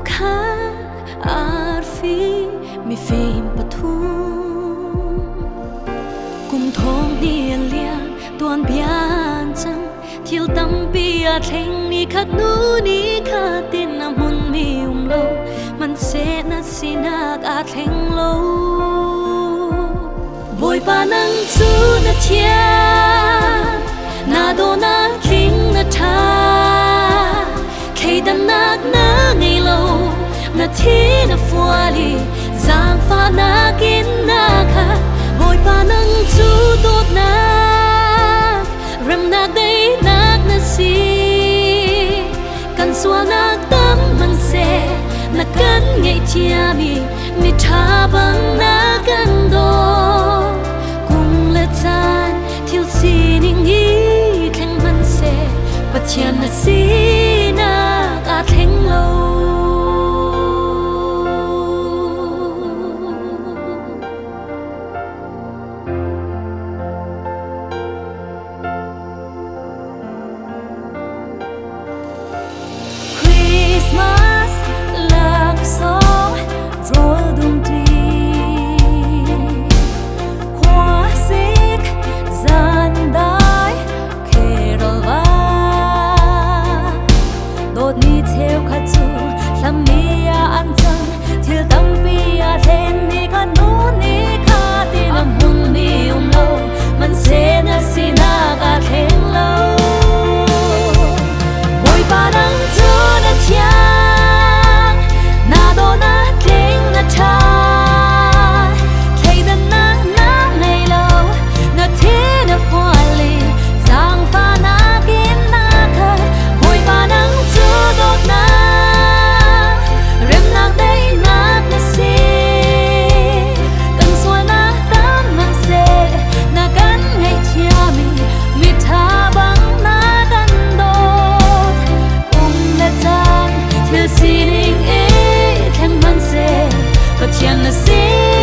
khá arfi mi phim pathu cùng thong nia lia tuan bian chang thiel tam bia theng ni khat nu ni khatin na mun mi lo man se na sinak a theng lo boy pa nang chu na thia na do na king na tha khay dan nak na ngay lo na thi na fuali giang pha na kin na kha boy pa nang chu dot na rem nak dei nak na si kan sual nak tam man se na kan ngay chia mi tha bang na kan do cùng le chan thiêu si ning hi theng man se pathian na si na a theng lo But you see